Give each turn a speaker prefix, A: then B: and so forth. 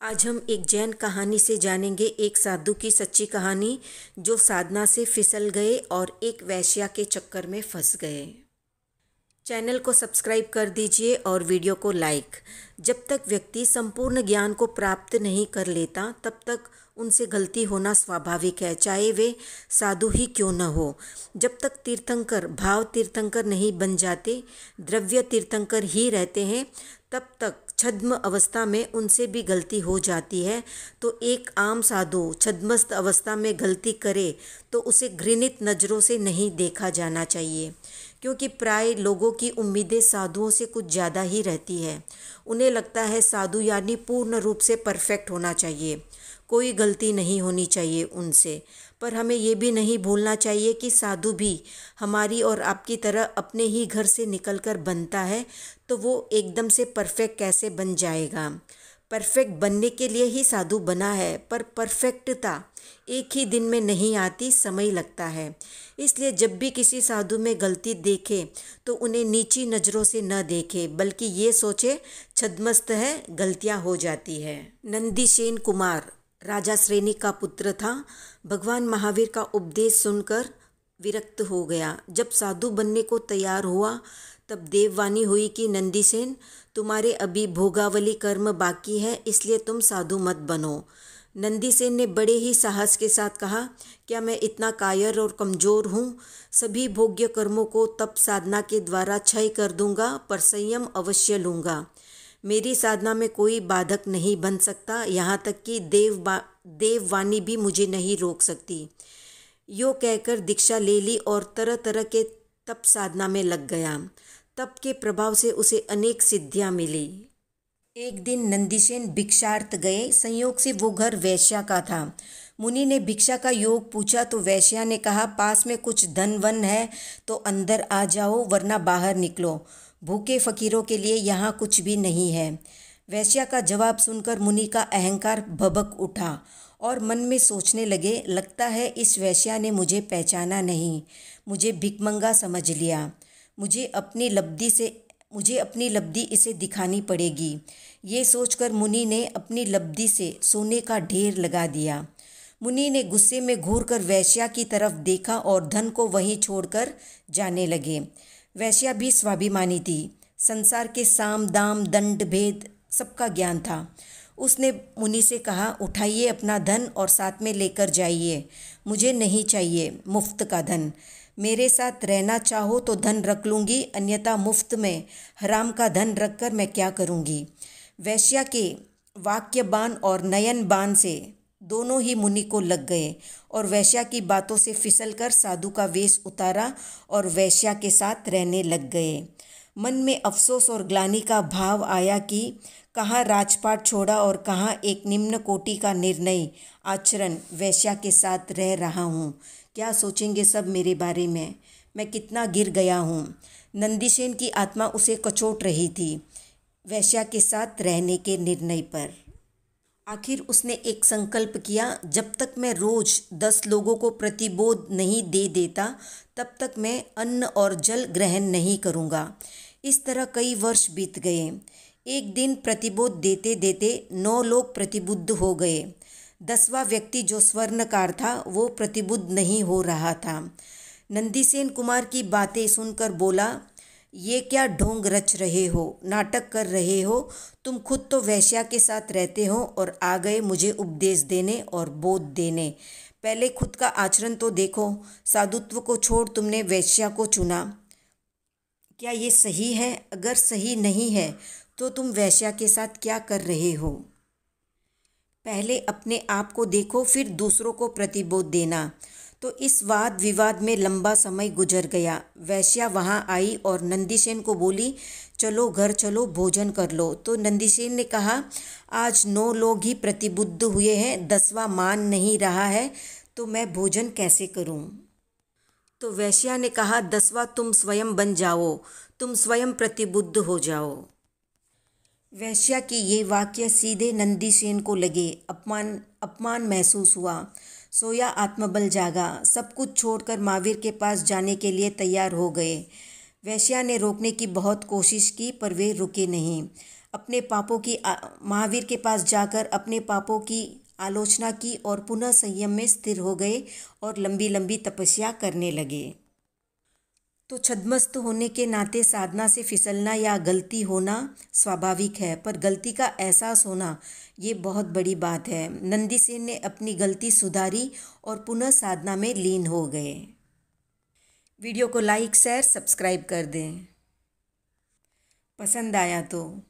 A: आज हम एक जैन कहानी से जानेंगे एक साधु की सच्ची कहानी जो साधना से फिसल गए और एक वैश्या के चक्कर में फंस गए। चैनल को सब्सक्राइब कर दीजिए और वीडियो को लाइक। जब तक व्यक्ति संपूर्ण ज्ञान को प्राप्त नहीं कर लेता तब तक उनसे गलती होना स्वाभाविक है, चाहे वे साधु ही क्यों न हो। जब तक तीर्थंकर भाव तीर्थंकर नहीं बन जाते, द्रव्य तीर्थंकर ही रहते हैं, तब तक छद्म अवस्था में उनसे भी गलती हो जाती है। तो एक आम साधु छद्मस्त अवस्था में गलती करे तो उसे घृणित नज़रों से नहीं देखा जाना चाहिए, क्योंकि प्राय लोगों की उम्मीदें साधुओं से कुछ ज़्यादा ही रहती है। उन्हें लगता है साधु यानी पूर्ण रूप से परफेक्ट होना चाहिए, कोई गलती नहीं होनी चाहिए उनसे। पर हमें ये भी नहीं भूलना चाहिए कि साधु भी हमारी और आपकी तरह अपने ही घर से निकलकर बनता है, तो वो एकदम से परफेक्ट कैसे बन जाएगा। परफेक्ट बनने के लिए ही साधु बना है, पर परफेक्टता एक ही दिन में नहीं आती, समय लगता है। इसलिए जब भी किसी साधु में गलती देखे तो उन्हें नीची नज़रों से न देखे, बल्कि ये सोचे छद्मस्त है, गलतियां हो जाती है। नंदीसेन कुमार राजा श्रेणी का पुत्र था। भगवान महावीर का उपदेश सुनकर विरक्त हो गया। जब साधु बनने को तैयार हुआ तब देववाणी हुई कि नंदीसेन, तुम्हारे अभी भोगावली कर्म बाकी है, इसलिए तुम साधु मत बनो। नंदीसेन ने बड़े ही साहस के साथ कहा, क्या मैं इतना कायर और कमज़ोर हूँ? सभी भोग्य कर्मों को तप साधना के द्वारा क्षय कर दूंगा, पर संयम अवश्य लूँगा। मेरी साधना में कोई बाधक नहीं बन सकता, यहाँ तक कि देववाणी भी मुझे नहीं रोक सकती। यो कहकर दीक्षा ले ली और तरह तरह के तप साधना में लग गया। तप के प्रभाव से उसे अनेक सिद्धियाँ मिली। एक दिन नंदीसेन भिक्षार्थ गए। संयोग से वो घर वैश्या का था। मुनि ने भिक्षा का योग पूछा तो वैश्या ने कहा, पास में कुछ धन वन है तो अंदर आ जाओ, वरना बाहर निकलो। भूखे फकीरों के लिए यहाँ कुछ भी नहीं है। वैश्या का जवाब सुनकर मुनि का अहंकार भभक उठा और मन में सोचने लगे, लगता है इस वैश्या ने मुझे पहचाना नहीं, मुझे भिखमंगा समझ लिया। मुझे अपनी लब्धि इसे दिखानी पड़ेगी। ये सोचकर मुनि ने अपनी लब्धि से सोने का ढेर लगा दिया। मुनि ने गुस्से में घूरकर वैश्या की तरफ देखा और धन को वहीं छोड़कर जाने लगे। वैश्या भी स्वाभिमानी थी। संसार के साम दाम दंड भेद सबका ज्ञान था। उसने मुनि से कहा, उठाइए अपना धन और साथ में लेकर जाइए। मुझे नहीं चाहिए मुफ्त का धन। मेरे साथ रहना चाहो तो धन रख लूँगी, अन्यथा मुफ्त में हराम का धन रखकर मैं क्या करूँगी। वैश्या के वाक्य बाण और नयन बाण से दोनों ही मुनि को लग गए और वैश्या की बातों से फिसलकर साधु का वेश उतारा और वैश्या के साथ रहने लग गए। मन में अफसोस और ग्लानि का भाव आया कि कहाँ राजपाट छोड़ा और कहाँ एक निम्न कोटि का निर्णय आचरण वैश्या के साथ रह रहा हूँ। क्या सोचेंगे सब मेरे बारे में? मैं कितना गिर गया हूँ। नंदीसेन की आत्मा उसे कचोट रही थी वैश्या के साथ रहने के निर्णय पर। आखिर उसने एक संकल्प किया, जब तक मैं रोज 10 लोगों को प्रतिबोध नहीं दे देता तब तक मैं अन्न और जल ग्रहण नहीं करूँगा। इस तरह कई वर्ष बीत गए। एक दिन प्रतिबोध देते देते 9 लोग प्रतिबुद्ध हो गए। 10वां व्यक्ति जो स्वर्णकार था वो प्रतिबुद्ध नहीं हो रहा था। नंदीसेन कुमार की बातें सुनकर बोला, ये क्या ढोंग रच रहे हो, नाटक कर रहे हो? तुम खुद तो वैश्या के साथ रहते हो और आ गए मुझे उपदेश देने और बोध देने। पहले खुद का आचरण तो देखो। साधुत्व को छोड़ तुमने वैश्या को चुना। क्या ये सही है? अगर सही नहीं है तो तुम वैश्या के साथ क्या कर रहे हो? पहले अपने आप को देखो, फिर दूसरों को प्रतिबोध देना। तो इस वाद विवाद में लंबा समय गुजर गया। वैश्या वहाँ आई और नंदीसेन को बोली, चलो घर चलो, भोजन कर लो। तो नंदीसेन ने कहा, आज 9 लोग ही प्रतिबुद्ध हुए हैं, 10वां मान नहीं रहा है, तो मैं भोजन कैसे करूं? तो वैश्या ने कहा, 10वां तुम स्वयं बन जाओ, तुम स्वयं प्रतिबुद्ध हो जाओ। वैश्या के ये वाक्य सीधे नंदीसेन को लगे। अपमान महसूस हुआ। सोया आत्मबल जागा। सब कुछ छोड़कर महावीर के पास जाने के लिए तैयार हो गए। वैश्या ने रोकने की बहुत कोशिश की पर वे रुके नहीं। अपने पापों की महावीर के पास जाकर अपने पापों की आलोचना की और पुनः संयम में स्थिर हो गए और लंबी लंबी तपस्या करने लगे। तो छद्मस्त होने के नाते साधना से फिसलना या गलती होना स्वाभाविक है, पर गलती का एहसास होना ये बहुत बड़ी बात है। नंदी सेन ने अपनी गलती सुधारी और पुनः साधना में लीन हो गए। वीडियो को लाइक शेयर सब्सक्राइब कर दें पसंद आया तो।